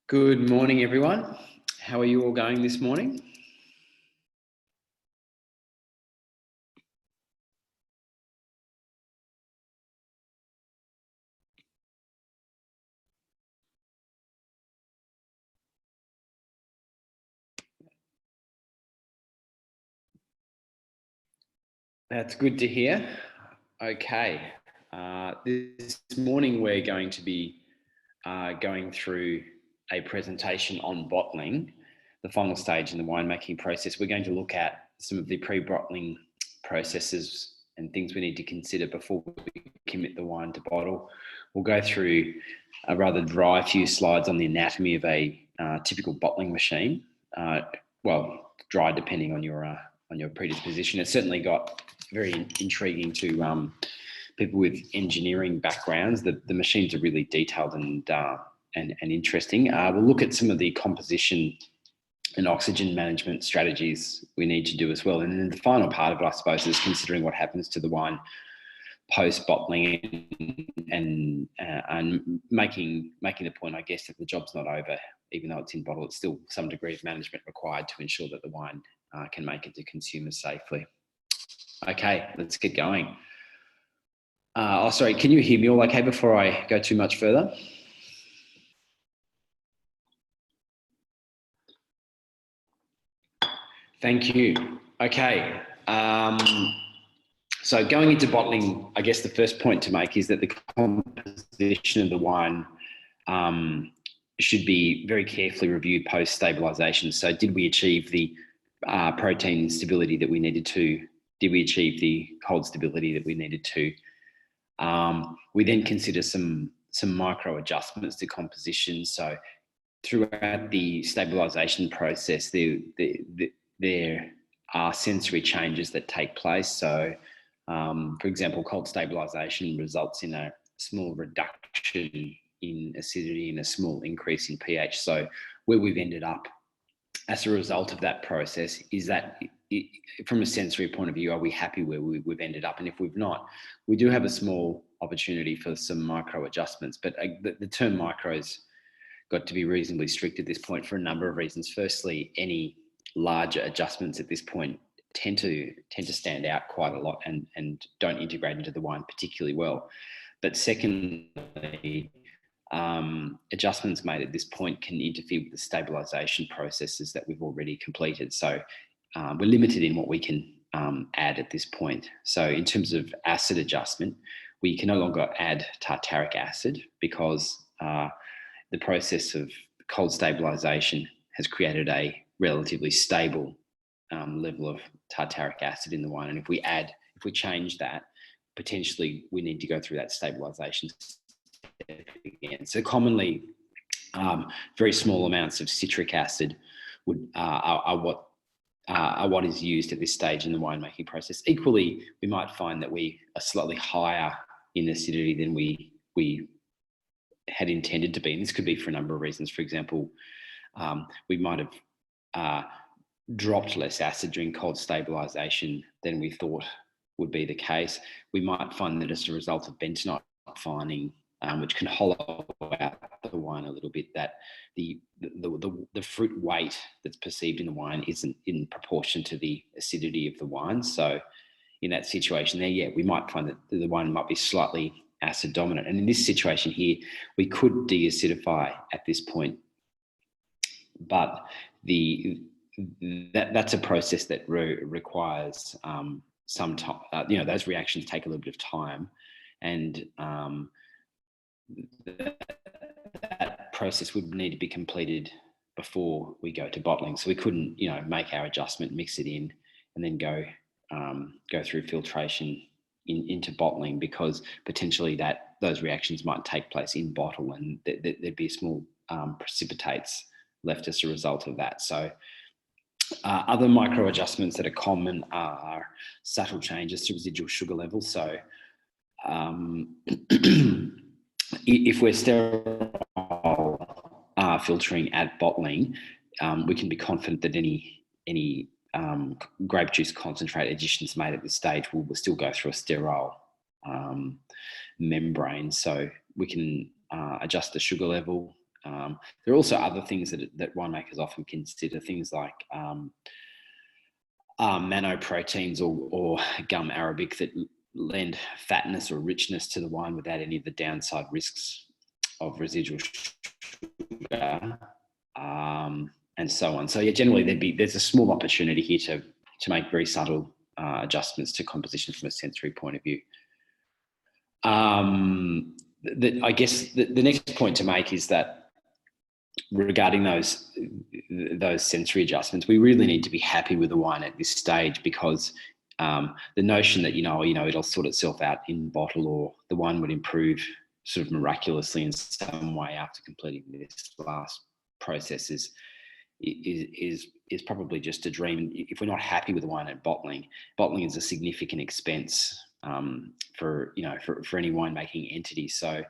Good morning, everyone. How are you all going this morning? That's good to hear. Okay. This morning we're going to be going through a presentation on bottling, the final stage in the winemaking process. We're going to look at some of the pre-bottling processes and things we need to consider before we commit the wine to bottle. We'll go through a rather dry few slides on the anatomy of a typical bottling machine. Well, dry depending on your predisposition. It's certainly got very intriguing to people with engineering backgrounds. The machines are really detailed and interesting. We'll look at some of the composition and oxygen management strategies we need to do as well. And then the final part of it, I suppose, is considering what happens to the wine post bottling and making the point, I guess, that the job's not over. Even though it's in bottle, it's still some degree of management required to ensure that the wine can make it to consumers safely. Okay, let's get going. Sorry, can you hear me all okay before I go too much further? Thank you. Okay. So going into bottling, I guess the first point to make is that the composition of the wine should be very carefully reviewed post-stabilisation. So did we achieve the protein stability that we needed to? Did we achieve the cold stability that we needed to? We then consider some micro adjustments to composition. So throughout the stabilisation process, there are sensory changes that take place. So, for example, cold stabilisation results in a small reduction in acidity and a small increase in pH. So where we've ended up as a result of that process is that from a sensory point of view, are we happy where we've ended up? And if we've not, we do have a small opportunity for some micro adjustments, but the term micro's got to be reasonably strict at this point for a number of reasons. Firstly, any larger adjustments at this point tend to stand out quite a lot and don't integrate into the wine particularly well. But secondly, adjustments made at this point can interfere with the stabilisation processes that we've already completed. So we're limited in what we can add at this point. So in terms of acid adjustment, we can no longer add tartaric acid because the process of cold stabilisation has created a relatively stable level of tartaric acid in the wine. And if we change that, potentially we need to go through that stabilisation step again. So commonly, very small amounts of citric acid are what is used at this stage in the winemaking process. Equally, we might find that we are slightly higher in acidity than we had intended to be. And this could be for a number of reasons. For example, we might have dropped less acid during cold stabilisation than we thought would be the case. We might find that as a result of bentonite fining, which can hollow out the wine a little bit, that the fruit weight that's perceived in the wine isn't in proportion to the acidity of the wine. So in that situation there, yeah, we might find that the wine might be slightly acid dominant. And in this situation here, we could deacidify at this point, but that's a process that requires some time. Those reactions take a little bit of time, and that process would need to be completed before we go to bottling. So we couldn't, make our adjustment, mix it in, and then go through filtration into bottling, because potentially those reactions might take place in bottle, and there'd be small precipitates left as a result of that. So other micro adjustments that are common are subtle changes to residual sugar levels. So if we're sterile filtering at bottling, we can be confident that any grape juice concentrate additions made at this stage will still go through a sterile membrane. So we can adjust the sugar level There are also other things that winemakers often consider, things like manoproteins or gum arabic that lend fatness or richness to the wine without any of the downside risks of residual sugar, and so on. So yeah, generally there's a small opportunity here to make very subtle adjustments to composition from a sensory point of view. I guess the next point to make is that regarding those sensory adjustments, we really need to be happy with the wine at this stage, because the notion that it'll sort itself out in bottle, or the wine would improve sort of miraculously in some way after completing this last process is probably just a dream. If we're not happy with the wine at bottling is a significant expense for any winemaking entity. So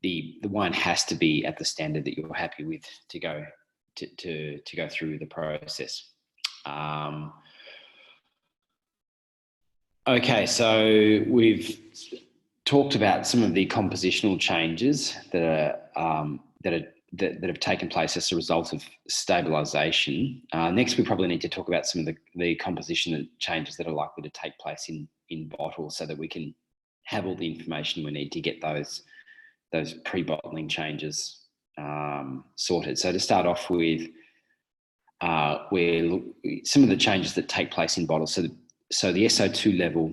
the wine has to be at the standard that you're happy with to go through the process. Okay, so we've talked about some of the compositional changes that have taken place as a result of stabilisation. Next, we probably need to talk about some of the composition changes that are likely to take place in bottle, so that we can have all the information we need to get those pre-bottling changes sorted. So to start off with, where some of the changes that take place in bottles. So the SO2 level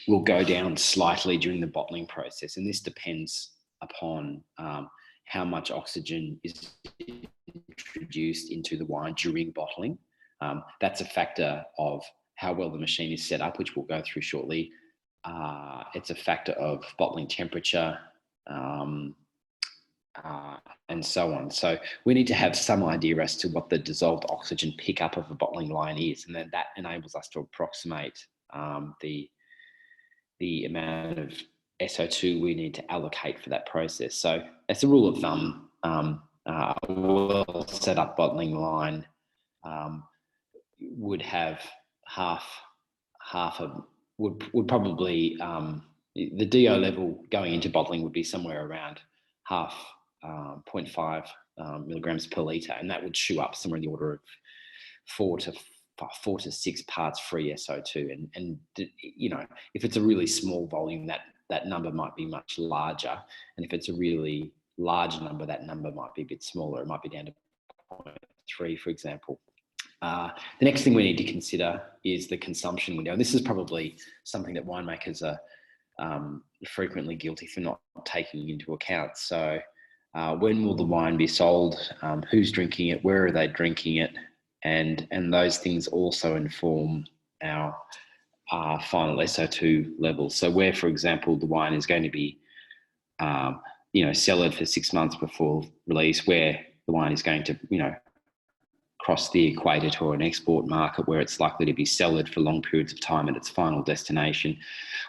will go down slightly during the bottling process, and this depends upon how much oxygen is introduced into the wine during bottling. That's a factor of how well the machine is set up, which we'll go through shortly. It's a factor of bottling temperature, and so on. So we need to have some idea as to what the dissolved oxygen pickup of a bottling line is, and then that enables us to approximate the amount of SO2 we need to allocate for that process. So as a rule of thumb, a well set up bottling line would have would probably the DO level going into bottling would be somewhere around 0.5 milligrams per litre, and that would chew up somewhere in the order of 4 to 6 parts free SO2. And if it's a really small volume, that number might be much larger, and if it's a really large number, that number might be a bit smaller. It might be down to 0.3, for example. The next thing we need to consider is the consumption window. And this is probably something that winemakers are frequently guilty for not taking into account. So when will the wine be sold? Who's drinking it? Where are they drinking it? And those things also inform our final SO2 levels. So where, for example, the wine is going to be cellared for 6 months before release, where the wine is going to cross the equator to an export market where it's likely to be cellared for long periods of time at its final destination,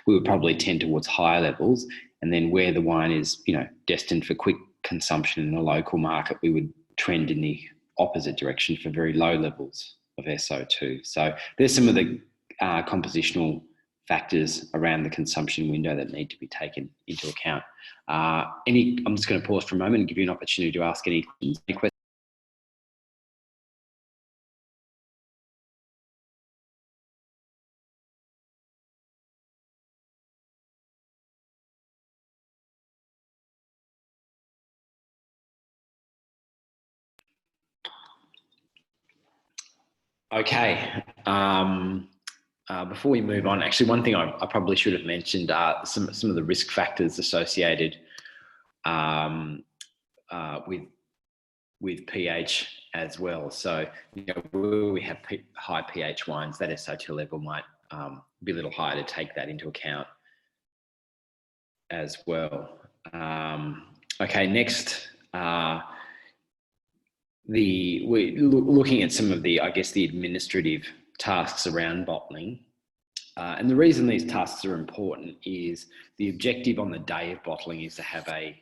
we would probably tend towards higher levels. And then where the wine is, destined for quick consumption in a local market, we would trend in the opposite direction for very low levels of SO2. So there's some of the compositional factors around the consumption window that need to be taken into account. I'm just going to pause for a moment and give you an opportunity to ask any questions. Okay. Before we move on, actually, one thing I probably should have mentioned are some of the risk factors associated with pH as well. So, where we have high pH wines, that SO2 level might be a little higher, to take that into account as well. Okay, next. We're looking at some of the administrative tasks around bottling. And the reason these tasks are important is the objective on the day of bottling is to have a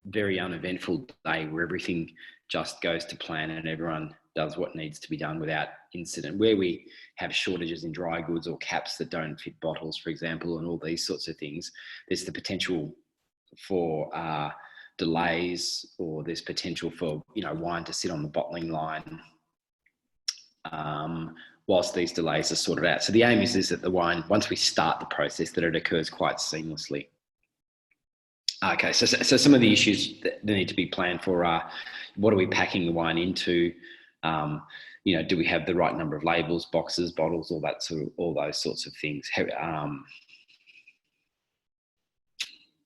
very uneventful day where everything just goes to plan and everyone does what needs to be done without incident. Where we have shortages in dry goods or caps that don't fit bottles, for example, and all these sorts of things, there's the potential for delays, or there's potential for, wine to sit on the bottling line whilst these delays are sorted out. So the aim is that the wine, once we start the process, that it occurs quite seamlessly. Okay, so some of the issues that need to be planned for are, what are we packing the wine into? Do we have the right number of labels, boxes, bottles, all those sorts of things.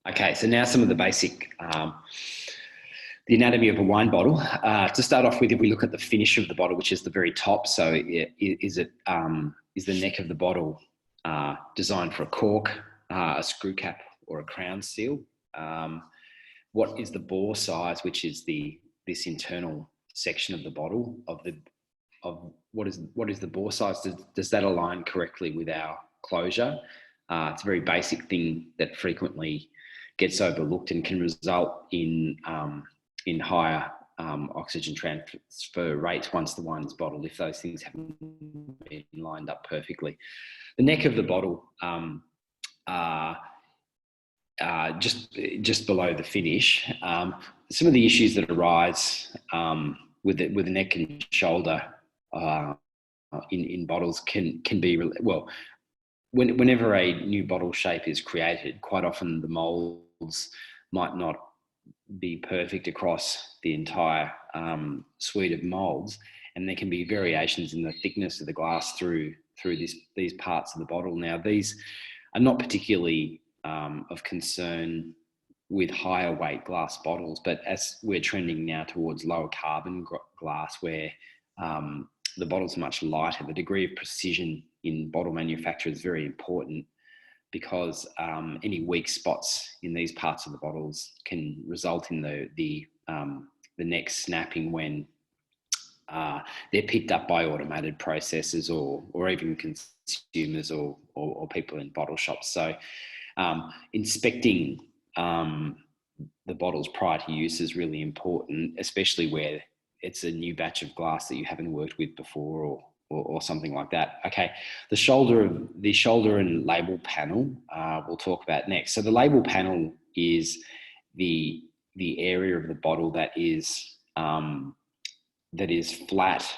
Okay, so now some of the basic, the anatomy of a wine bottle. To start off with, if we look at the finish of the bottle, which is the very top, so is the neck of the bottle designed for a cork, a screw cap, or a crown seal? What is the bore size, which is this internal section of the bottle of what is the bore size? Does that align correctly with our closure? It's a very basic thing that frequently gets overlooked and can result in higher oxygen transfer rates once the wine is bottled, if those things haven't been lined up perfectly. The neck of the bottle, just below the finish, some of the issues that arise with the neck and shoulder in bottles can be, well, whenever a new bottle shape is created, quite often the molds might not be perfect across the entire suite of molds, and there can be variations in the thickness of the glass through these parts of the bottle. Now, these are not particularly of concern with higher weight glass bottles, but as we're trending now towards lower carbon glass, where the bottles are much lighter, the degree of precision in bottle manufacture is very important, because any weak spots in these parts of the bottles can result in the neck snapping when they're picked up by automated processors or even consumers or people in bottle shops. So inspecting the bottles prior to use is really important, especially where it's a new batch of glass that you haven't worked with before or something like that. Okay, the shoulder and label panel we'll talk about next. So the label panel is the area of the bottle that is flat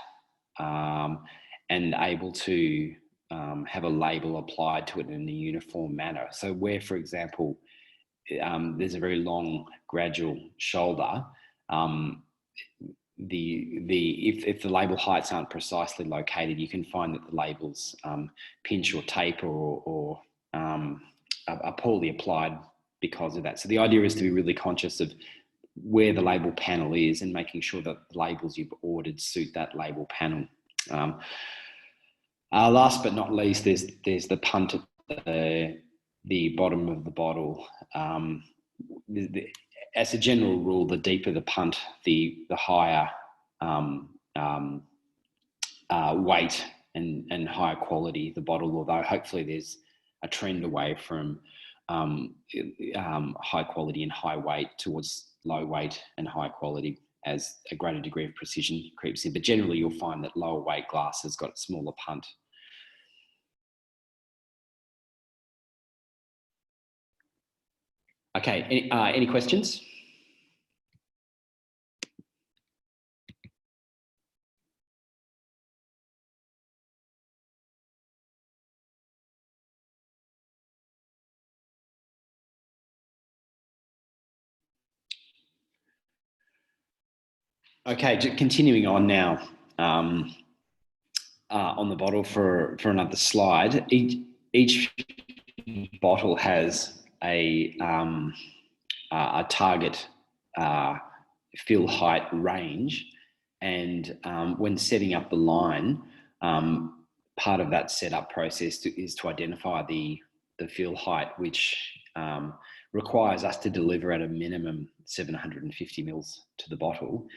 and able to have a label applied to it in a uniform manner. So where, for example, there's a very long gradual shoulder, if the label heights aren't precisely located, you can find that the labels pinch or taper or are poorly applied because of that. So the idea is to be really conscious of where the label panel is and making sure that the labels you've ordered suit that label panel. Last but not least, there's the punt at the bottom of the bottle. As a general rule, the deeper the punt, the higher weight and higher quality the bottle, although hopefully there's a trend away from high quality and high weight towards low weight and high quality as a greater degree of precision creeps in. But generally, you'll find that lower weight glass has got a smaller punt. Okay, any questions? Okay, continuing on now on the bottle for another slide. Each bottle has a target fill height range, and when setting up the line, part of that setup process is to identify the fill height, which requires us to deliver at a minimum 750 mils to the bottle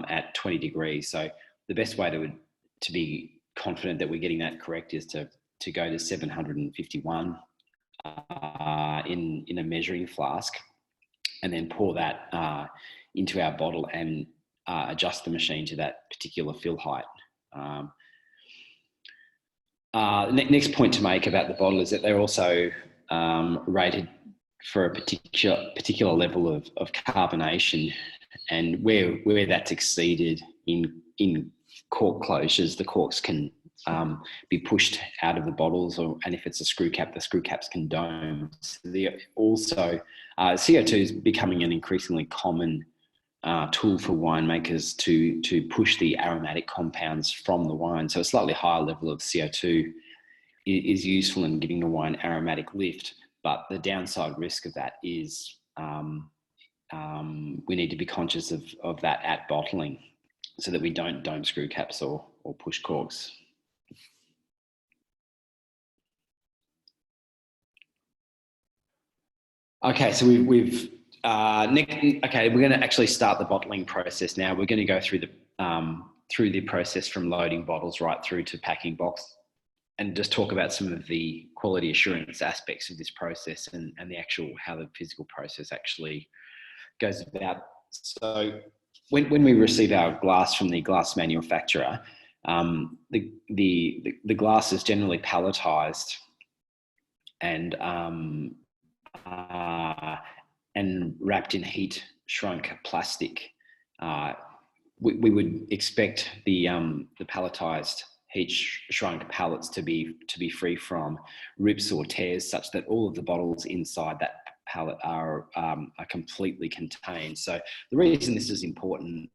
at 20 degrees. So the best way to be confident that we're getting that correct is to go to 751 in a measuring flask, and then pour that into our bottle and adjust the machine to that particular fill height. Next point to make about the bottle is that they're also rated for a particular level of carbonation, and where that's exceeded in cork closures, the corks can be pushed out of the bottles, and if it's a screw cap, the screw caps can dome. So CO2 is becoming an increasingly common tool for winemakers to push the aromatic compounds from the wine. So a slightly higher level of CO2 is useful in giving the wine aromatic lift, but the downside risk of that is we need to be conscious of that at bottling, so that we don't dome screw caps or push corks. Okay, so we've okay, we're going to actually start the bottling process now. We're going to go through the process from loading bottles right through to packing box, and just talk about some of the quality assurance aspects of this process and the actual how the physical process actually goes about. So when we receive our glass from the glass manufacturer, the glass is generally palletized and wrapped in heat shrunk plastic. We would expect the palletized heat shrunk pallets to be free from rips or tears, such that all of the bottles inside that pallet are completely contained. So the reason this is important,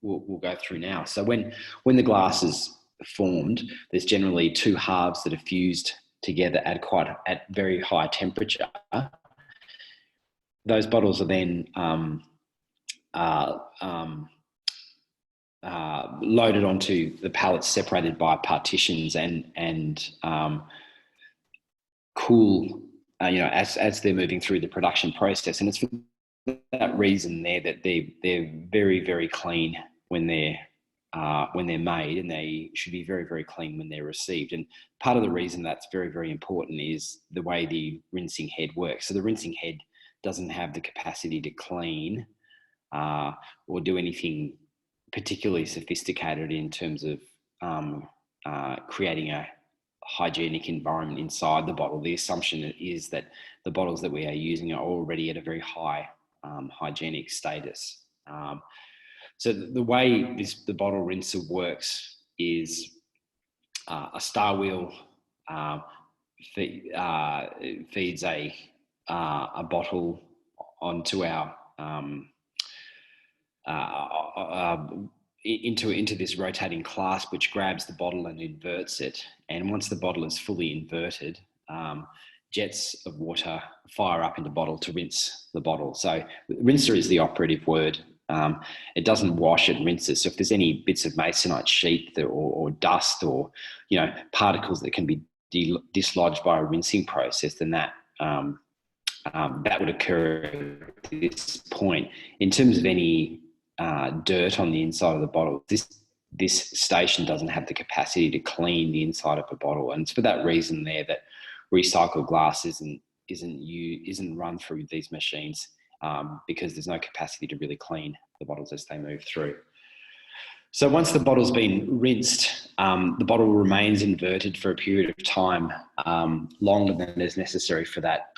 we'll go through now. So when the glass is formed, there's generally two halves that are fused together at very high temperature. Those bottles are then loaded onto the pallets, separated by partitions, and cool, as they're moving through the production process. And it's for that reason there that they're very, very clean when they're made, and they should be very, very clean when they're received. And part of the reason that's very, very important is the way the rinsing head works. So the rinsing head doesn't have the capacity to clean or do anything particularly sophisticated in terms of creating a hygienic environment inside the bottle. The assumption is that the bottles that we are using are already at a very high hygienic status. So the way the bottle rinser works is a star wheel feeds a bottle onto our into this rotating clasp, which grabs the bottle and inverts it. And once the bottle is fully inverted, jets of water fire up in the bottle to rinse the bottle. So rinser is the operative word. It doesn't wash, it rinses. So if there's any bits of masonite sheet or dust or particles that can be dislodged by a rinsing process, then that would occur at this point. In terms of any dirt on the inside of the bottle, this station doesn't have the capacity to clean the inside of a bottle, and it's for that reason there that recycled glass isn't run through these machines, because there's no capacity to really clean the bottles as they move through. So once the bottle's been rinsed, the bottle remains inverted for a period of time, longer than is necessary for that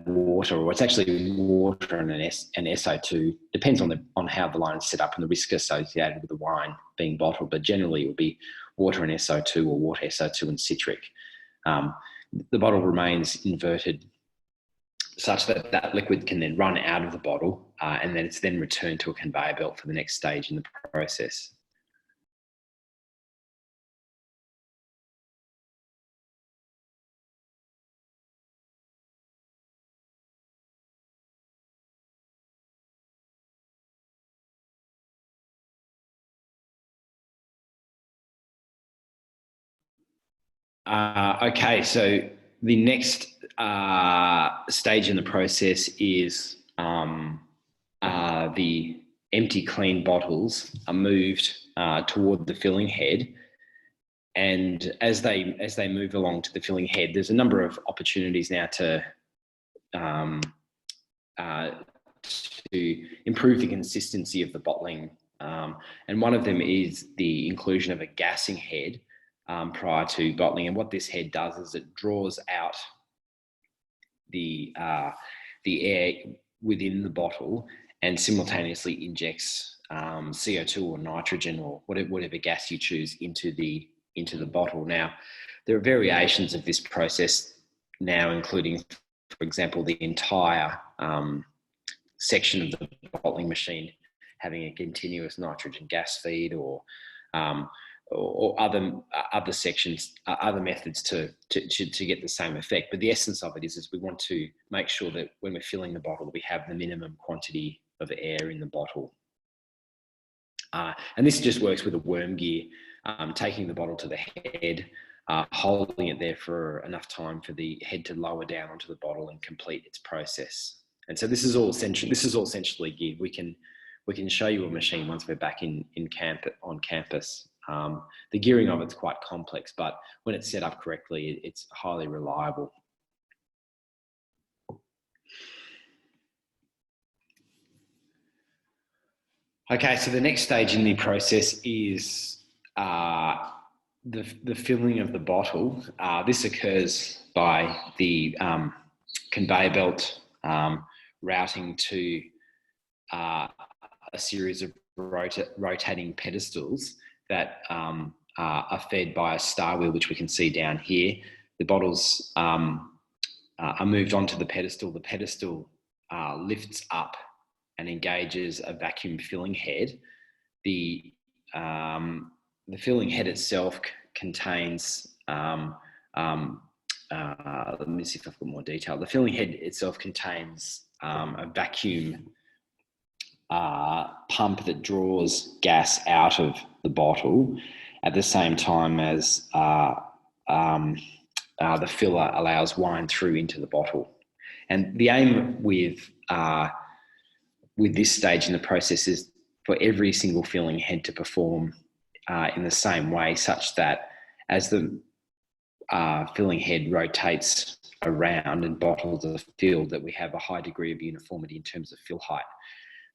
water, or it's actually water and an SO2. Depends on how the line is set up and the risk associated with the wine being bottled, but generally it will be water and SO2 or water, SO2 and citric. The bottle remains inverted such that that liquid can then run out of the bottle, and then it's then returned to a conveyor belt for the next stage in the process. Okay, so the next stage in the process is the empty clean bottles are moved toward the filling head, and as they move along to the filling head, there's a number of opportunities now to improve the consistency of the bottling, and one of them is the inclusion of a gassing head prior to bottling. And what this head does is it draws out the air within the bottle and simultaneously injects CO2 or nitrogen or whatever gas you choose into the bottle. Now, there are variations of this process now, including, for example, the entire section of the bottling machine having a continuous nitrogen gas feed, or other sections, other methods to get the same effect. But the essence of it is we want to make sure that when we're filling the bottle, we have the minimum quantity of air in the bottle. And this just works with a worm gear, taking the bottle to the head, holding it there for enough time for the head to lower down onto the bottle and complete its process. And so this is all essentially geared. We can show you a machine once we're back on campus. The gearing of it's quite complex, but when it's set up correctly, it's highly reliable. Okay, so the next stage in the process is the filling of the bottle. This occurs by the conveyor belt routing to a series of rotating pedestals that are fed by a star wheel, which we can see down here. The bottles are moved onto the pedestal. The pedestal lifts up and engages a vacuum filling head. The filling head itself contains, let me see if I've got more detail. The filling head itself contains a vacuum pump that draws gas out of the bottle at the same time as the filler allows wine through into the bottle. And the aim with this stage in the process is for every single filling head to perform in the same way, such that as the filling head rotates around and bottles are filled, that we have a high degree of uniformity in terms of fill height.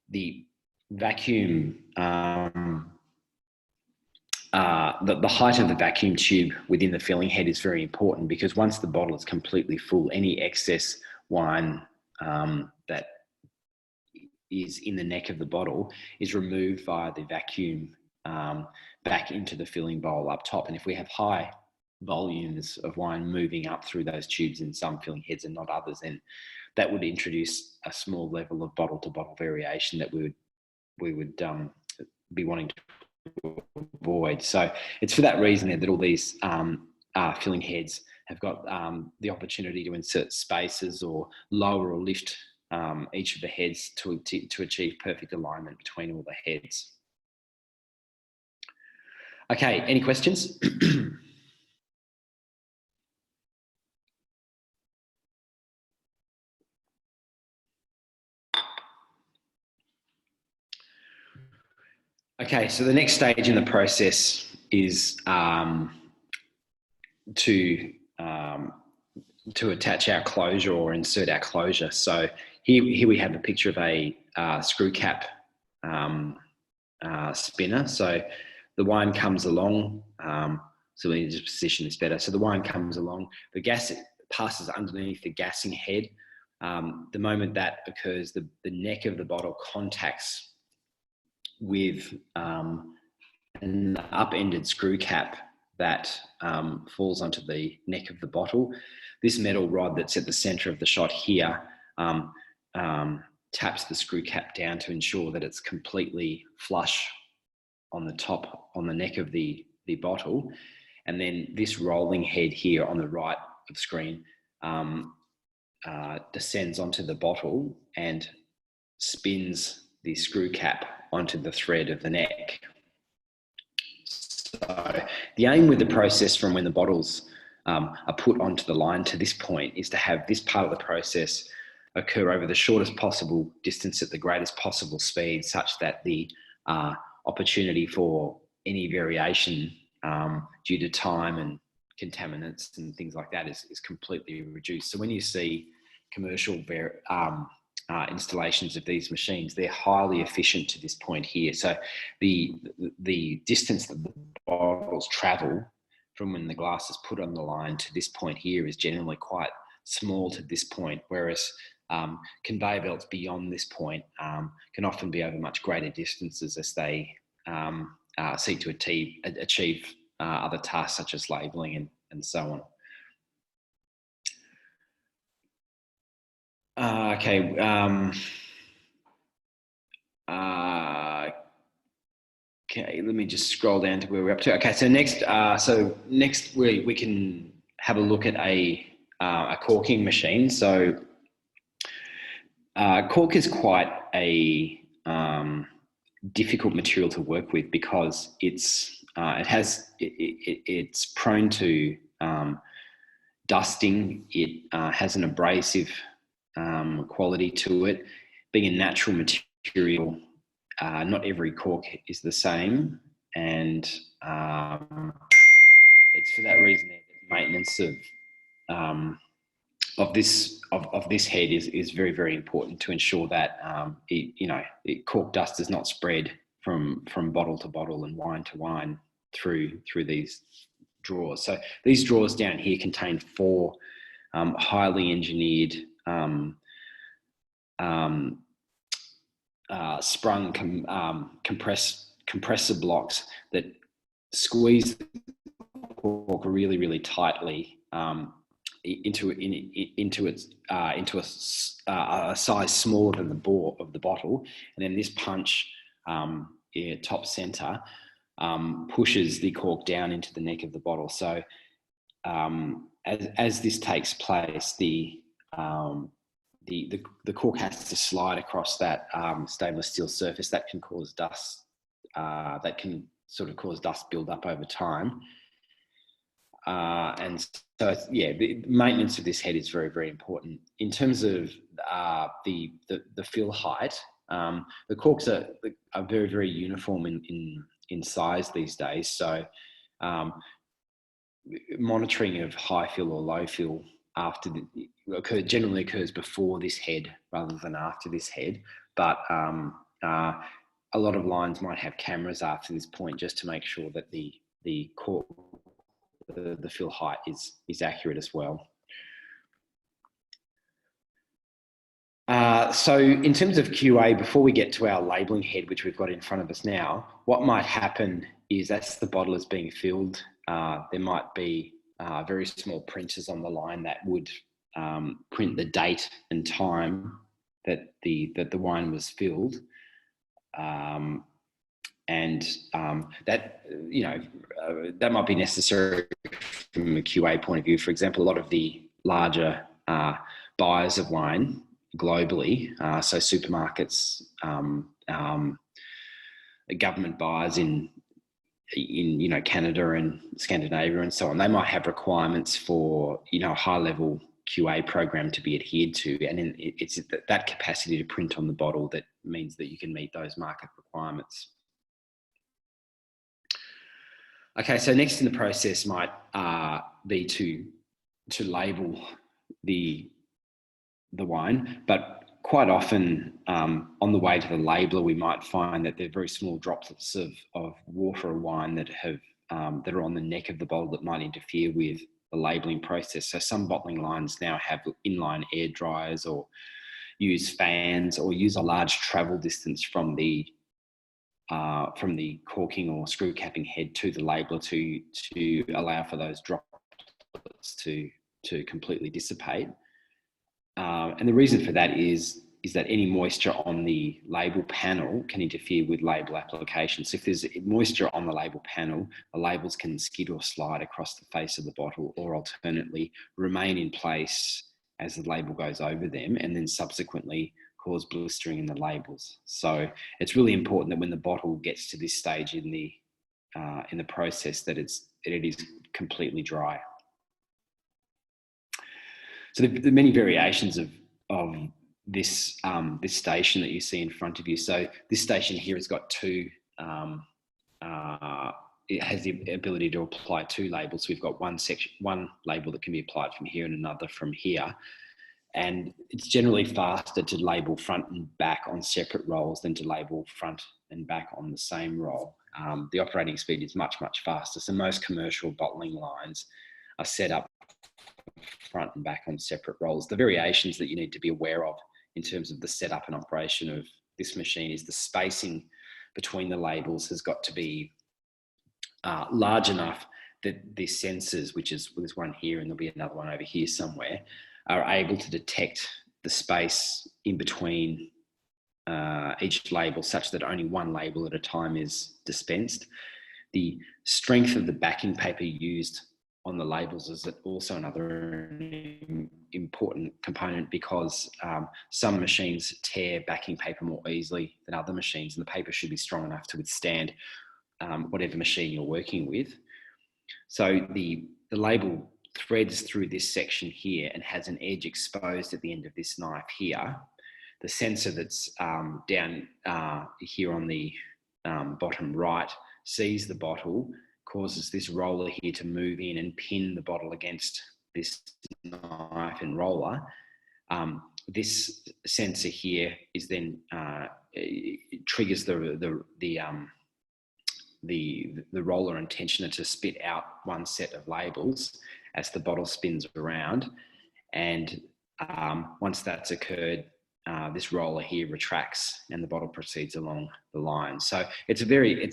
The vacuum, the height of the vacuum tube within the filling head is very important, because once the bottle is completely full, any excess wine that is in the neck of the bottle is removed via the vacuum back into the filling bowl up top. And if we have high volumes of wine moving up through those tubes in some filling heads and not others, then that would introduce a small level of bottle to bottle variation that we would be wanting to avoid. So it's for that reason that all these filling heads have got the opportunity to insert spaces or lower or lift each of the heads to achieve perfect alignment between all the heads. Okay, any questions? Okay, so the next stage in the process is to attach our closure or insert our closure. So here we have a picture of a screw cap spinner. So the wine comes along, so we need to position this better. So the wine comes along, the gas passes underneath the gassing head. The moment that occurs, the neck of the bottle contacts with an upended screw cap that falls onto the neck of the bottle. This metal rod that's at the center of the shot here taps the screw cap down to ensure that it's completely flush on the top, on the neck of the bottle. And then this rolling head here on the right of the screen descends onto the bottle and spins the screw cap onto the thread of the neck. So the aim with the process from when the bottles are put onto the line to this point is to have this part of the process occur over the shortest possible distance at the greatest possible speed, such that the opportunity for any variation due to time and contaminants and things like that is completely reduced. So when you see commercial installations of these machines, they're highly efficient to this point here. So the distance that the bottles travel from when the glass is put on the line to this point here is generally quite small to this point, whereas conveyor belts beyond this point can often be over much greater distances as they seek to achieve other tasks such as labelling and so on. Okay. Okay, let me just scroll down to where we're up to. Okay, so next we can have a look at a corking machine. So cork is quite a difficult material to work with because it's prone to dusting. It has an abrasive quality to it. Being a natural material, not every cork is the same, and it's for that reason that maintenance of this head is very, very important to ensure that cork dust does not spread from bottle to bottle and wine to wine through these drawers. So these drawers down here contain 4 highly engineered sprung compressor blocks that squeeze the cork really, really tightly into a size smaller than the bore of the bottle, and then this punch top center pushes the cork down into the neck of the bottle. So as this takes place, the cork has to slide across that stainless steel surface that can cause dust. That can sort of cause dust build up over time. And so, yeah, the maintenance of this head is very, very important. In terms of the fill height, the corks are very, very uniform in size these days. So monitoring of high fill or low fill generally occurs before this head rather than after this head. But a lot of lines might have cameras after this point just to make sure that the cork, the fill height is accurate as well. So in terms of QA, before we get to our labelling head, which we've got in front of us now, what might happen is as the bottle is being filled, there might be very small printers on the line that would print the date and time that the wine was filled. That might be necessary from a QA point of view. For example, a lot of the larger buyers of wine globally, so supermarkets, government buyers in Canada and Scandinavia and so on, they might have requirements for a high level QA program to be adhered to, and it's that capacity to print on the bottle that means that you can meet those market requirements. Okay, so next in the process might be to label the wine, but quite often on the way to the labeler, we might find that there are very small droplets of water or wine that are on the neck of the bottle that might interfere with the labeling process. So some bottling lines now have inline air dryers or use fans or use a large travel distance from the corking or screw capping head to the labeler to allow for those droplets to completely dissipate. And the reason for that is that any moisture on the label panel can interfere with label application. So if there's moisture on the label panel, the labels can skid or slide across the face of the bottle, or alternately remain in place as the label goes over them and then subsequently cause blistering in the labels. So it's really important that when the bottle gets to this stage in the process that it is completely dry. So the many variations of this station that you see in front of you. So this station here has got two. It has the ability to apply 2 labels. So we've got one label that can be applied from here and another from here. And it's generally faster to label front and back on separate rolls than to label front and back on the same roll. The operating speed is much, much faster. So most commercial bottling lines are set up front and back on separate rolls. The variations that you need to be aware of in terms of the setup and operation of this machine is the spacing between the labels has got to be large enough that the sensors, which is there's one here and there'll be another one over here somewhere, are able to detect the space in between each label such that only one label at a time is dispensed. The strength of the backing paper used on the labels is also another important component, because some machines tear backing paper more easily than other machines, and the paper should be strong enough to withstand whatever machine you're working with. So the label threads through this section here and has an edge exposed at the end of this knife here. The sensor that's down here on the bottom right sees the bottle, causes this roller here to move in and pin the bottle against this knife and roller. This sensor here is then triggers the roller and tensioner to spit out one set of labels as the bottle spins around, and once that's occurred, this roller here retracts and the bottle proceeds along the line. So it's a very,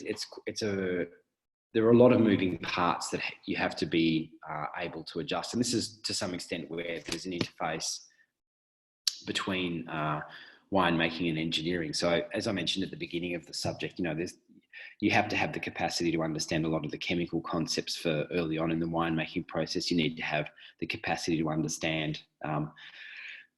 there are a lot of moving parts that you have to be able to adjust. And this is to some extent where there's an interface between winemaking and engineering. So as I mentioned at the beginning of the subject, you have to have the capacity to understand a lot of the chemical concepts for early on in the winemaking process. You need to have the capacity to understand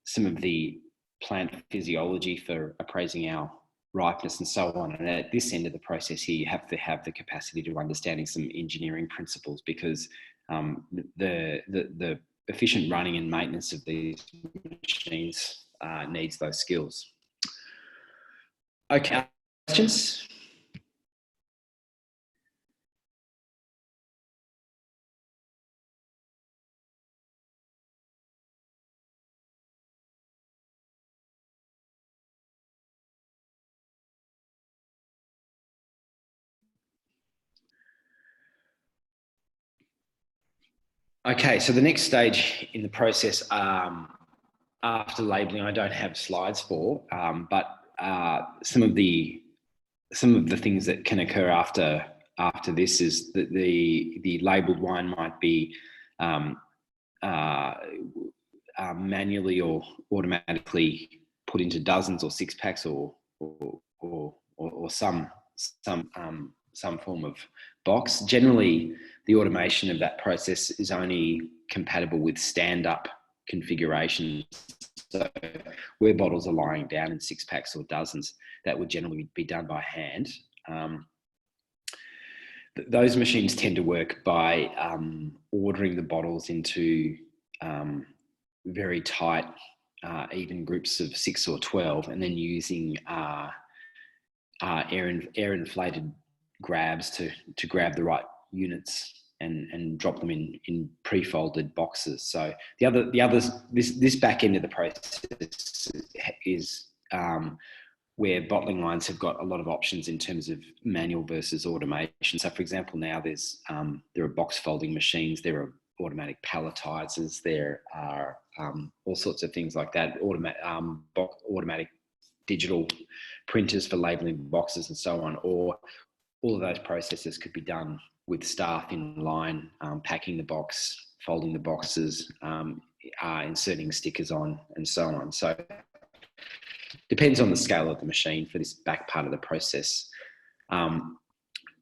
some of the plant physiology for appraising our ripeness and so on. And at this end of the process here, you have to have the capacity to understanding some engineering principles, because the efficient running and maintenance of these machines needs those skills. Okay, questions? Okay, so the next stage in the process after labelling, I don't have slides for, but some of the things that can occur after this is that the labelled wine might be manually or automatically put into dozens or six packs or some form of box. Generally, the automation of that process is only compatible with stand-up configurations. So where bottles are lying down in six packs or dozens, that would generally be done by hand. Those machines tend to work by ordering the bottles into very tight, even groups of 6 or 12, and then using air inflated grabs to grab the right units and drop them in pre-folded boxes. So this back end of the process is where bottling lines have got a lot of options in terms of manual versus automation. So for example, now there are box folding machines, there are automatic palletizers, there are all sorts of things like that, automatic digital printers for labeling boxes and so on, or all of those processes could be done with staff in line, packing the box, folding the boxes, inserting stickers on, and so on. So depends on the scale of the machine for this back part of the process. The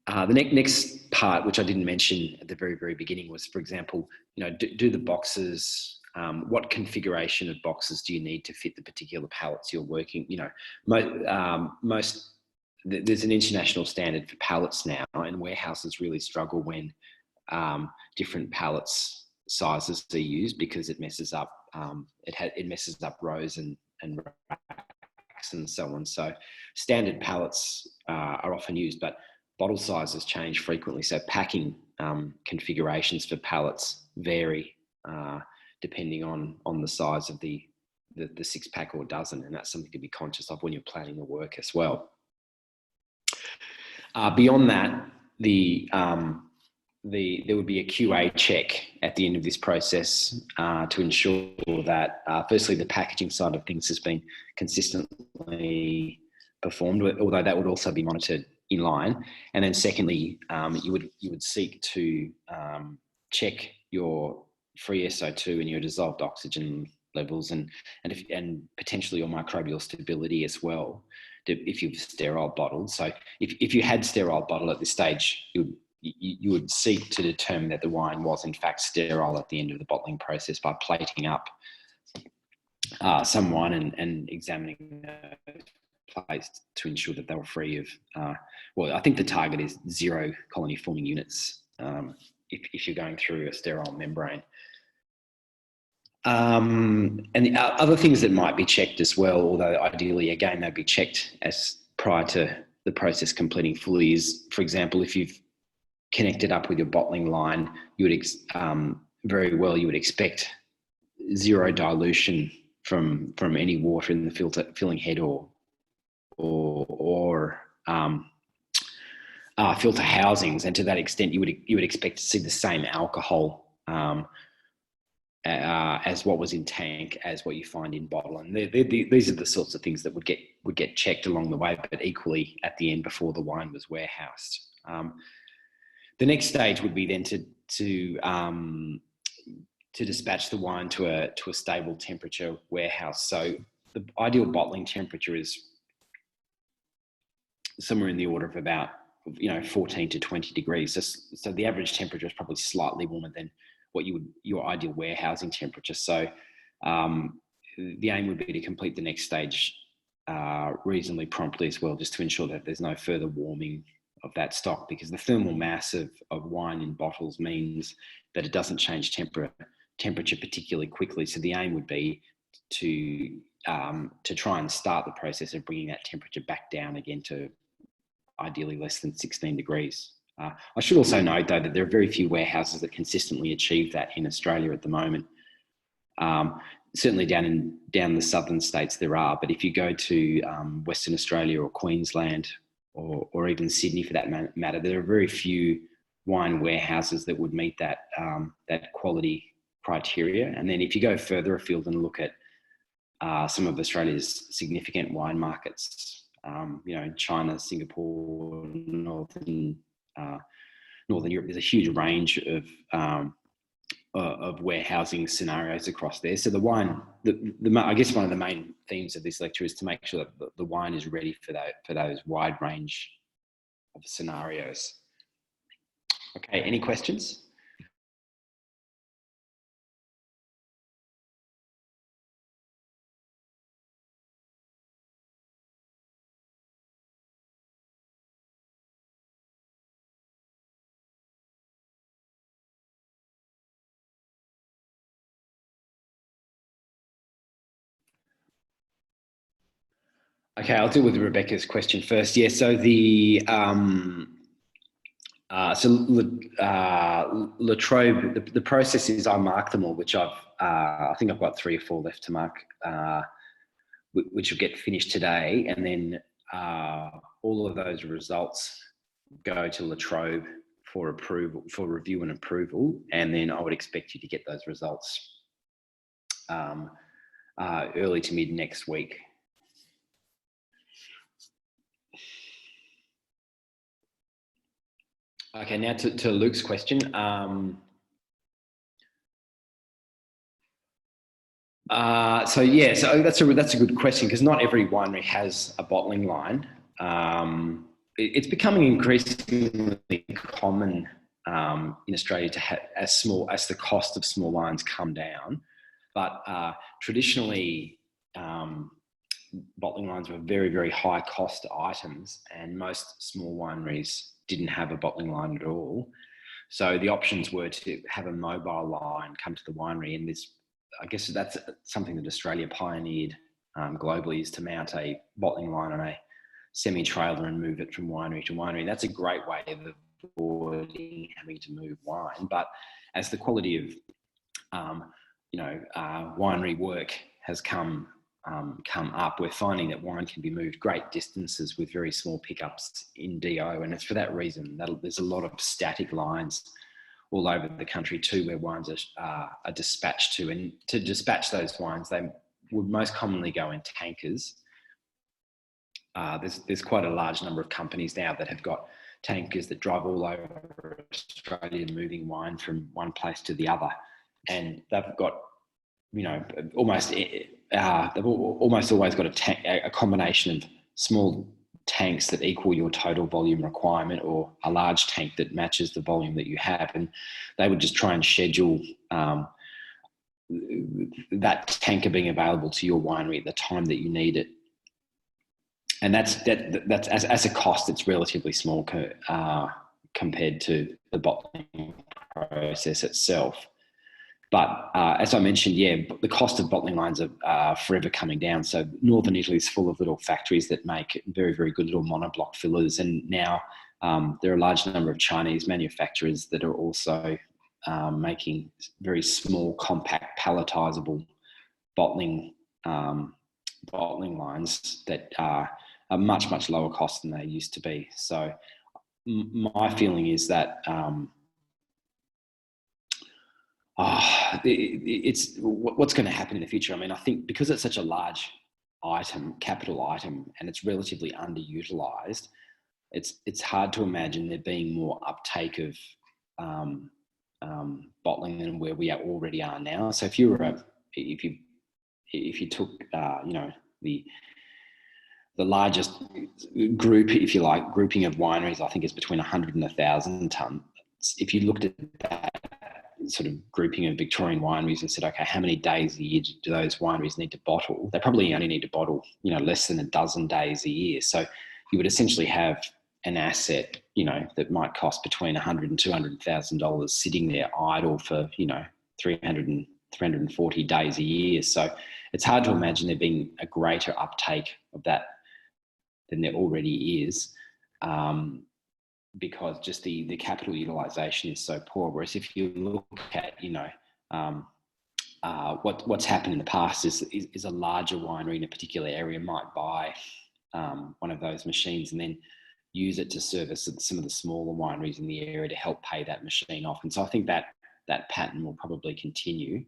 next part, which I didn't mention at the very, very beginning, was, for example, do the boxes, what configuration of boxes do you need to fit the particular pallets you're working? There's an international standard for pallets now, and warehouses really struggle when different pallets sizes are used, because it messes up it messes up rows and racks and so on. So standard pallets are often used, but bottle sizes change frequently. So packing configurations for pallets vary depending on the size of the 6-pack or dozen, and that's something to be conscious of when you're planning the work as well. Beyond that, the there would be a QA check at the end of this process to ensure that, firstly, the packaging side of things has been consistently performed, although that would also be monitored in line. And then secondly, you would seek to check your free SO2 and your dissolved oxygen levels, and potentially your microbial stability as well, if you've sterile bottled. So if you had sterile bottle at this stage, you would seek to determine that the wine was in fact sterile at the end of the bottling process by plating up some wine and examining those plates to ensure that they were free of, well, I think the target is 0 colony forming units if you're going through a sterile membrane. And the other things that might be checked as well, although ideally, again, they'd be checked as prior to the process completing fully, is, for example, if you've connected up with your bottling line, you would very well you would expect 0 dilution from any water in the filling head or filter housings, and to that extent, you would expect to see the same alcohol as what was in tank as what you find in bottle. And these are the sorts of things that would get checked along the way, but equally at the end before the wine was warehoused. The next stage would be then to dispatch the wine to a stable temperature warehouse. So the ideal bottling temperature is somewhere in the order of about 14 to 20 degrees. So the average temperature is probably slightly warmer than what your ideal warehousing temperature. So the aim would be to complete the next stage reasonably promptly as well, just to ensure that there's no further warming of that stock, because the thermal mass of wine in bottles means that it doesn't change temperature particularly quickly. So the aim would be to try and start the process of bringing that temperature back down again to ideally less than 16 degrees. I should also note, though, that there are very few warehouses that consistently achieve that in Australia at the moment. Certainly down the southern states there are, but if you go to Western Australia or Queensland or even Sydney for that matter, there are very few wine warehouses that would meet that quality criteria. And then if you go further afield and look at some of Australia's significant wine markets, China, Singapore, Northern Europe, there's a huge range of warehousing scenarios across there. So the wine, I guess one of the main themes of this lecture is to make sure that the wine is ready for those wide range of scenarios. Okay, any questions? Okay, I'll deal with Rebecca's question first. Yeah, so Latrobe, the process is I mark them all, which I think I've got 3 or 4 left to mark, which will get finished today, and then all of those results go to Latrobe for review and approval, and then I would expect you to get those results early to mid next week. Okay, now to Luke's question. So that's a good question, because not every winery has a bottling line. It's becoming increasingly common in Australia to have as the cost of small lines come down, but traditionally bottling lines were very, very high cost items, and most small wineries didn't have a bottling line at all. So the options were to have a mobile line come to the winery, and I guess that's something that Australia pioneered globally, is to mount a bottling line on a semi-trailer and move it from winery to winery. That's a great way of avoiding having to move wine. But as the quality of winery work has come up, we're finding that wine can be moved great distances with very small pickups in DO, and it's for that reason that there's a lot of static lines all over the country too, where wines are dispatched to. And to dispatch those wines, they would most commonly go in tankers. There's quite a large number of companies now that have got tankers that drive all over Australia, moving wine from one place to the other, and they've got, you know, almost they've almost always got a combination of small tanks that equal your total volume requirement, or a large tank that matches the volume that you have, and they would just try and schedule that tanker being available to your winery at the time that you need it. And that's as a cost, it's relatively small compared to the bottling process itself. But as I mentioned, the cost of bottling lines are forever coming down. So northern Italy is full of little factories that make very, very good little monoblock fillers. And now there are a large number of Chinese manufacturers that are also making very small, compact, palletizable bottling lines that are much, much lower cost than they used to be. So my feeling is that it's what's going to happen in the future. I mean, I think because it's such a large capital item, and it's relatively underutilized, it's hard to imagine there being more uptake of bottling than where we already are now. So if you took the largest group, if you like, grouping of wineries, I think is between 100 and 1,000 tonnes. If you looked at that sort of grouping of Victorian wineries and said, okay, how many days a year do those wineries need to bottle? They probably only need to bottle, less than a dozen days a year. So you would essentially have an asset, that might cost between $100,000 and $200,000 sitting there idle for, 340 days a year. So it's hard to imagine there being a greater uptake of that than there already is, because just the capital utilization is so poor. Whereas if you look at, what's happened in the past is a larger winery in a particular area might buy one of those machines and then use it to service some of the smaller wineries in the area to help pay that machine off. And so I think that pattern will probably continue.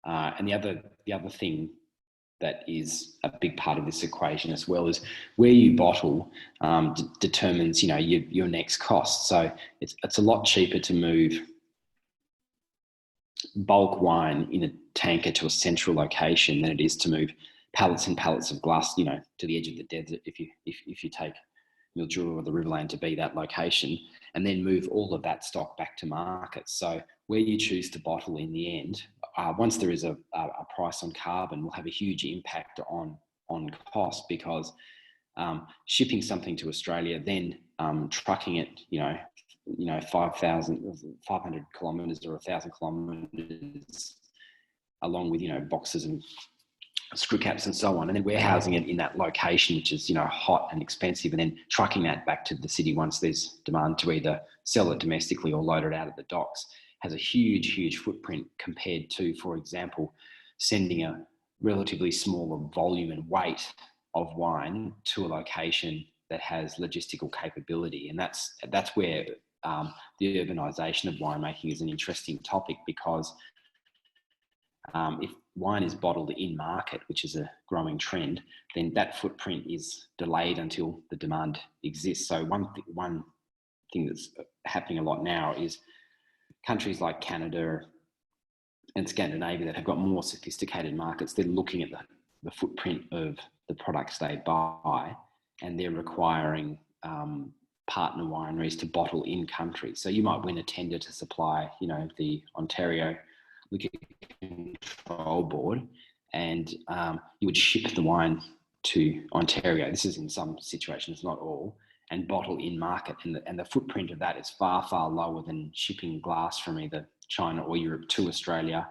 And the other thing that is a big part of this equation as well is where you bottle determines, your next cost. So it's a lot cheaper to move bulk wine in a tanker to a central location than it is to move pallets and pallets of glass, to the edge of the desert. If you take Mildura or the Riverland to be that location, and then move all of that stock back to market. So where you choose to bottle in the end, once there is a price on carbon, will have a huge impact on cost, because shipping something to Australia, then trucking it, 500 kilometres or 1,000 kilometres, along with, boxes and screw caps and so on, and then warehousing it in that location, which is, hot and expensive, and then trucking that back to the city once there's demand to either sell it domestically or load it out at the docks, has a huge, huge footprint compared to, for example, sending a relatively smaller volume and weight of wine to a location that has logistical capability. And that's where the urbanisation of winemaking is an interesting topic, because if wine is bottled in market, which is a growing trend, then that footprint is delayed until the demand exists. So one thing that's happening a lot now is countries like Canada and Scandinavia that have got more sophisticated markets, they're looking at the footprint of the products they buy, and they're requiring partner wineries to bottle in country. So you might win a tender to supply, the Ontario Liquor Control Board, and you would ship the wine to Ontario. This is in some situations, not all, and bottle in market. And the footprint of that is far, far lower than shipping glass from either China or Europe to Australia,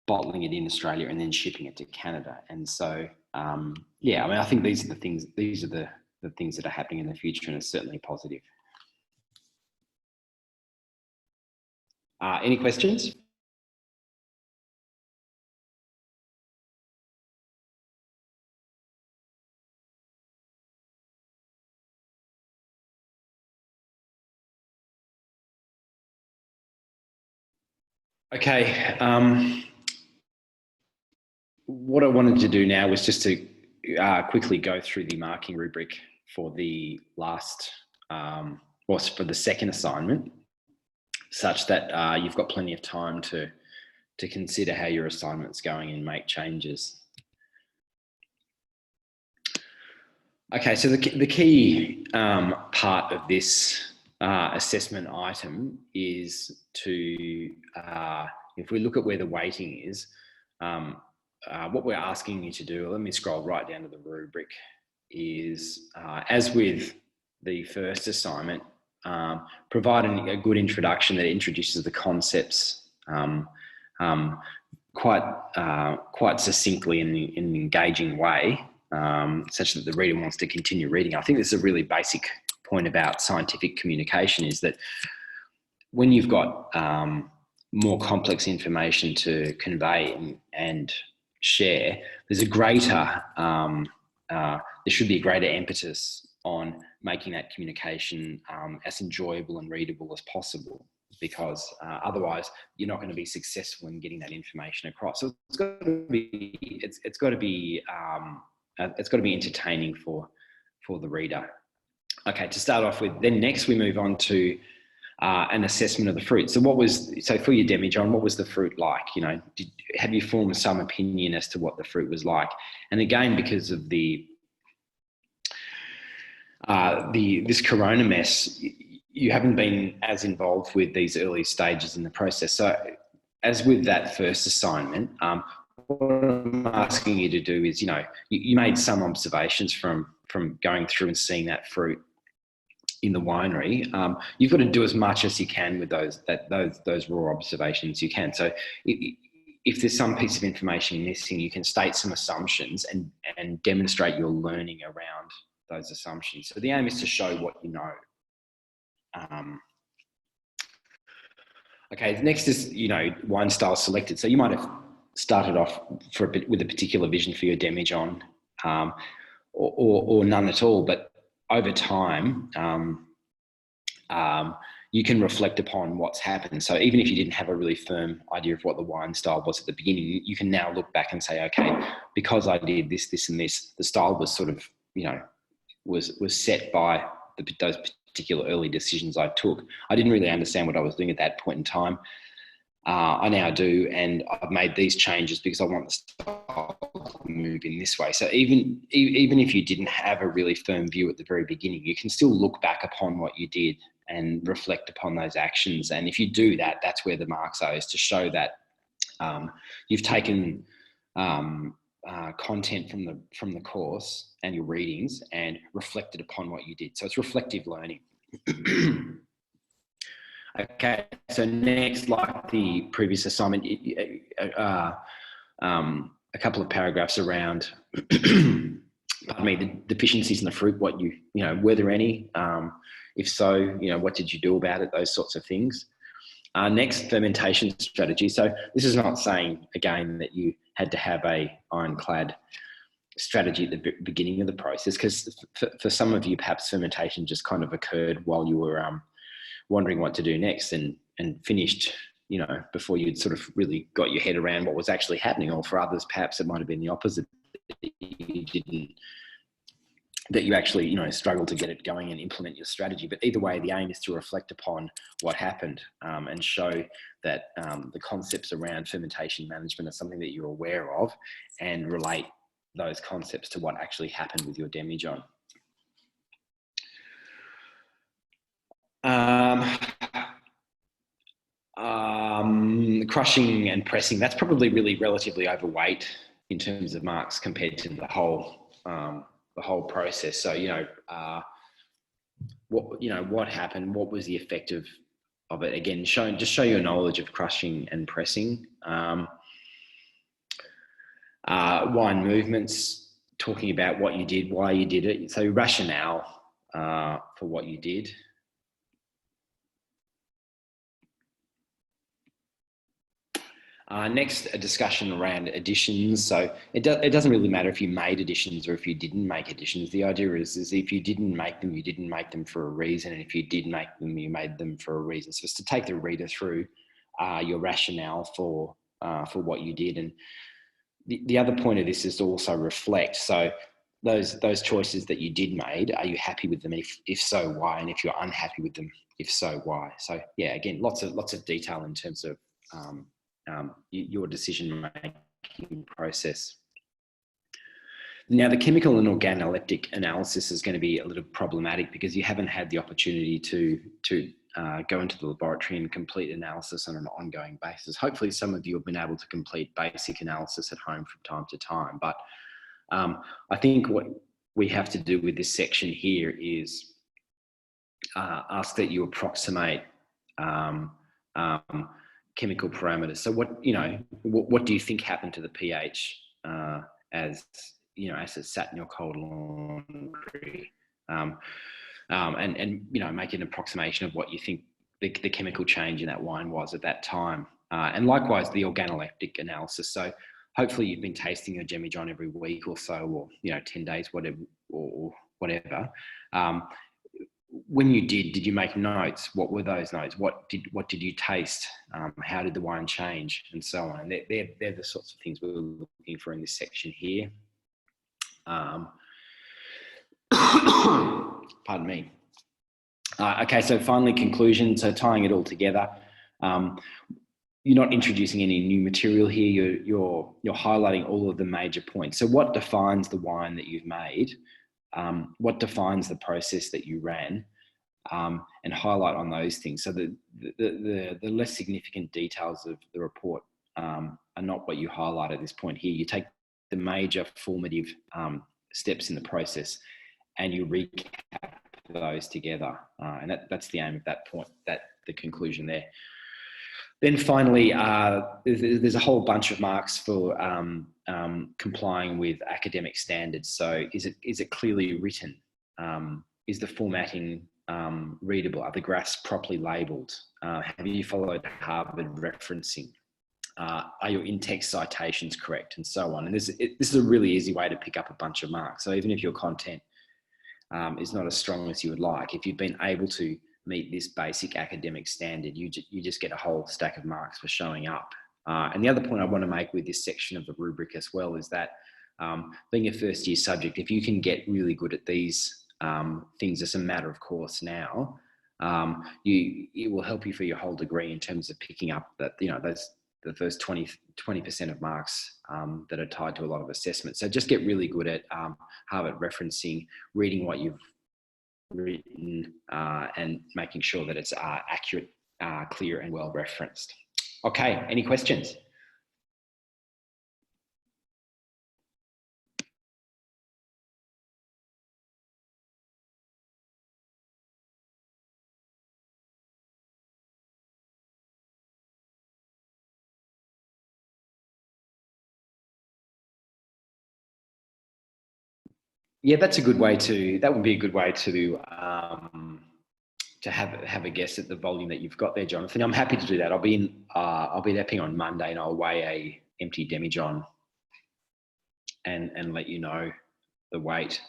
bottling it in Australia, and then shipping it to Canada. And so, I think these are the things that are happening in the future, and it's certainly positive. Any questions? Okay. What I wanted to do now was just to quickly go through the marking rubric for the last, or for the second assignment, such that you've got plenty of time to consider how your assignment's going and make changes. Okay, so the key part of this assessment item is to, if we look at where the weighting is, what we're asking you to do, let me scroll right down to the rubric, is as with the first assignment, provide a good introduction that introduces the concepts quite succinctly in an engaging way, such that the reader wants to continue reading. I think this is a really basic point about scientific communication, is that when you've got more complex information to convey and share, there's a greater, there should be a greater impetus on making that communication as enjoyable and readable as possible, because otherwise you're not going to be successful in getting that information across. So it's got to be entertaining for the reader. Okay, to start off with, then next we move on to an assessment of the fruit. So for your demijohn, what was the fruit like? You know, have you formed some opinion as to what the fruit was like? And again, because of this corona mess, you haven't been as involved with these early stages in the process. So as with that first assignment, what I'm asking you to do is, you made some observations from going through and seeing that fruit in the winery. You've got to do as much as you can with those raw observations you can. So if there's some piece of information missing, you can state some assumptions and demonstrate your learning around those assumptions. So the aim is to show what you know. Okay, next is, wine style selected. So you might have started off with a particular vision for your demijohn, or none at all, but over time, you can reflect upon what's happened. So even if you didn't have a really firm idea of what the wine style was at the beginning, you can now look back and say, okay, because I did this, this, and this, the style was sort of, was set by those particular early decisions I took. I didn't really understand what I was doing at that point in time. I now do, and I've made these changes because I want the style to move in this way. So even if you didn't have a really firm view at the very beginning, you can still look back upon what you did and reflect upon those actions. And if you do that, that's where the marks are, is to show that you've taken content from the course and your readings and reflected upon what you did. So it's reflective learning. Okay, so next, like the previous assignment, a couple of paragraphs around, pardon me, the deficiencies in the fruit. Were there any? If so, what did you do about it? Those sorts of things. Next, fermentation strategy. So this is not saying, again, that you had to have a ironclad strategy at the beginning of the process, because for some of you, perhaps fermentation just kind of occurred while you were wondering what to do next, and finished, before you'd sort of really got your head around what was actually happening. Or for others, perhaps it might have been the opposite, that you actually, struggled to get it going and implement your strategy. But either way, the aim is to reflect upon what happened, and show that the concepts around fermentation management are something that you're aware of, and relate those concepts to what actually happened with your demijohn. Crushing and pressing, that's probably really relatively overweight in terms of marks compared to the whole process. So, what happened, what was the effect of it? Again, show your knowledge of crushing and pressing. Wine movements, talking about what you did, why you did it. So rationale for what you did. Next, a discussion around additions. So it doesn't really matter if you made additions or if you didn't make additions. The idea is if you didn't make them, you didn't make them for a reason. And if you did make them, you made them for a reason. So it's to take the reader through your rationale for what you did. And the other point of this is to also reflect. So those choices that you did made, are you happy with them? And if so, why? And if you're unhappy with them, if so, why? So yeah, again, lots of detail in terms of your decision making process. Now, the chemical and organoleptic analysis is going to be a little problematic because you haven't had the opportunity to go into the laboratory and complete analysis on an ongoing basis. Hopefully, some of you have been able to complete basic analysis at home from time to time. But I think what we have to do with this section here is ask that you approximate chemical parameters. So what do you think happened to the pH as it sat in your cold laundry? And make an approximation of what you think the chemical change in that wine was at that time. And likewise, the organoleptic analysis. So hopefully you've been tasting your Demijohn every week or so, or 10 days, whatever, or whatever. When you did you make notes? What were those notes? What did you taste? How did the wine change, and so on? And they're the sorts of things we're looking for in this section here. Pardon me. Okay, so finally, conclusion. So tying it all together, you're not introducing any new material here. You're highlighting all of the major points. So what defines the wine that you've made? What defines the process that you ran? And highlight on those things. So the less significant details of the report are not what you highlight at this point here. You take the major formative steps in the process and you recap those together. And that's the aim of that point, the conclusion there. Then finally, there's a whole bunch of marks for complying with academic standards. So is it clearly written? Is the formatting readable? Are the graphs properly labelled? Have you followed Harvard referencing? Are your in-text citations correct? And so on. And this is a really easy way to pick up a bunch of marks. So even if your content is not as strong as you would like, if you've been able to meet this basic academic standard, you just get a whole stack of marks for showing up. And the other point I want to make with this section of the rubric as well is that being a first year subject, if you can get really good at these things as a matter of course now, it will help you for your whole degree in terms of picking up that, the first 20% of marks that are tied to a lot of assessments. So just get really good at Harvard referencing, reading what you've written, and making sure that it's accurate, clear, and well referenced. Okay, any questions? Yeah, that would be a good way to have a guess at the volume that you've got there, Jonathan. I'm happy to do that. I'll be at Epping on Monday, and I'll weigh a empty Demijohn and let you know the weight.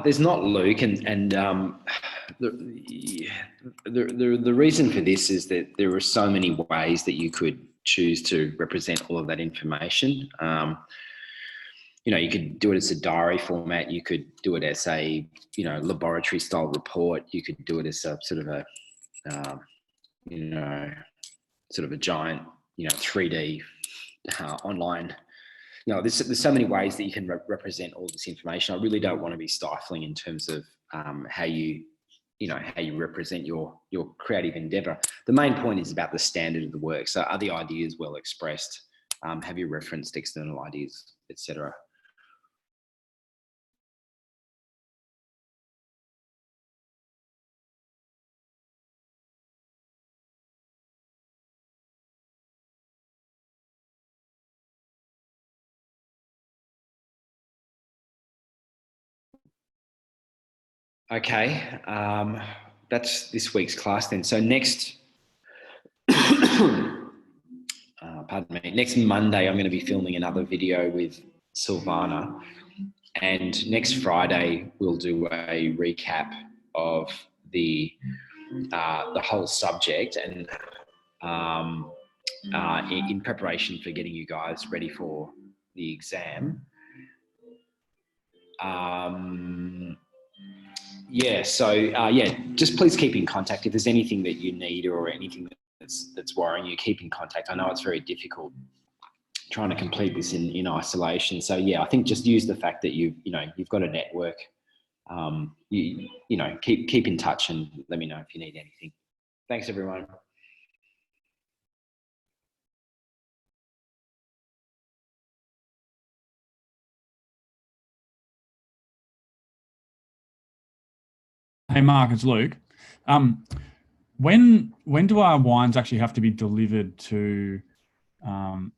There's not, Luke, and the reason for this is that there are so many ways that you could choose to represent all of that information. You could do it as a diary format. You could do it as a laboratory style report. You could do it as a sort of a giant 3D online. There's so many ways that you can represent all this information. I really don't want to be stifling in terms of how you represent your creative endeavor. The main point is about the standard of the work. So are the ideas well expressed? Have you referenced external ideas, etc.? Okay. That's this week's class then. So next, pardon me, next Monday, I'm going to be filming another video with Silvana. And next Friday, we'll do a recap of the whole subject and in preparation for getting you guys ready for the exam. Just please keep in contact. If there's anything that you need or anything that's worrying you, keep in contact. I know it's very difficult trying to complete this in isolation. So yeah, I think just use the fact that you've got a network. Keep in touch and let me know if you need anything. Thanks, everyone. Hey Mark, it's Luke. Um, when do our wines actually have to be delivered to um,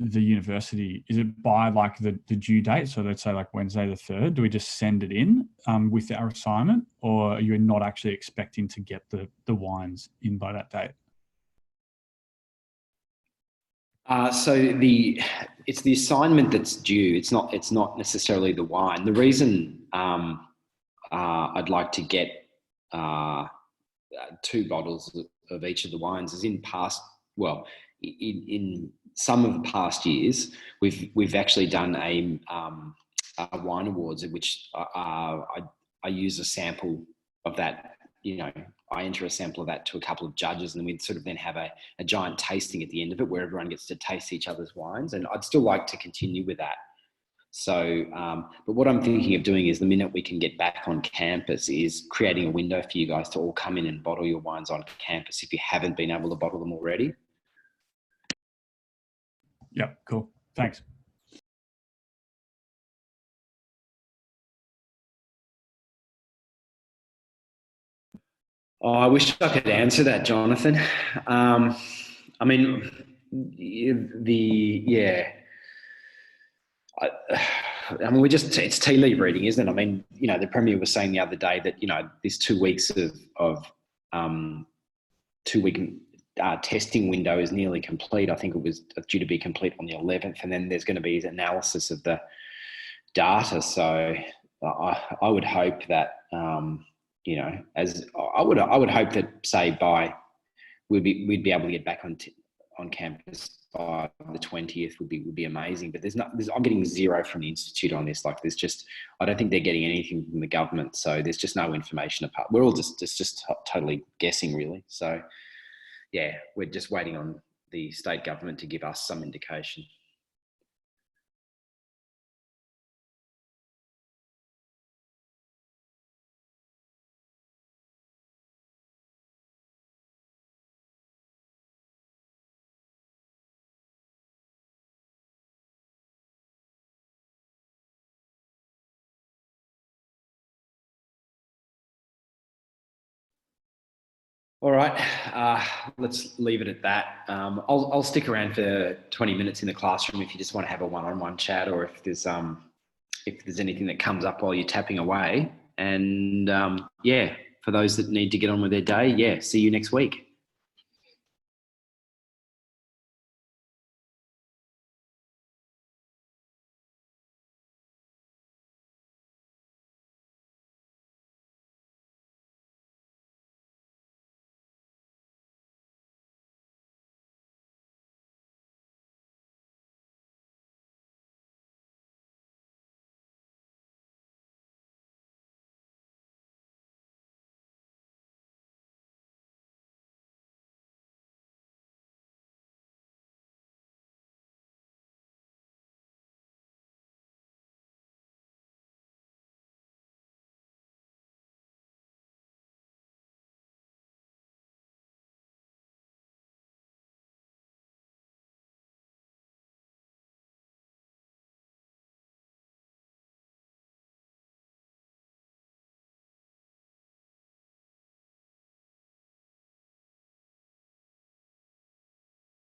the university? Is it by like the due date? So let's say like Wednesday the 3rd. Do we just send it in with our assignment, or are you not actually expecting to get the wines in by that date? It's the assignment that's due. It's not necessarily the wine. The reason I'd like to get uh, 2 bottles of each of the wines is in some of the past years we've actually done a wine awards in which I use a sample of that. I enter a sample of that to a couple of judges, and then we'd sort of then have a giant tasting at the end of it where everyone gets to taste each other's wines. And I'd still like to continue with that. So, but what I'm thinking of doing is the minute we can get back on campus is creating a window for you guys to all come in and bottle your wines on campus if you haven't been able to bottle them already. Yep, cool. Thanks. Oh, I wish I could answer that, Jonathan. I mean, yeah. I, I mean, it's tea leaf reading, isn't it? I mean, the Premier was saying the other day that, this 2 weeks of 2 week testing window is nearly complete. I think it was due to be complete on the 11th, and then there's going to be analysis of the data. So I would hope that, as I would hope that, say, by we'd be able to get back on campus by the 20th would be amazing. But I'm getting zero from the institute on this. Like, I don't think they're getting anything from the government. So there's just no information apart. We're all just totally guessing, really. So yeah, we're just waiting on the state government to give us some indication. All right, let's leave it at that. I'll stick around for 20 minutes in the classroom if you just want to have a one-on-one chat, or if there's anything that comes up while you're tapping away. And yeah, for those that need to get on with their day, yeah, see you next week.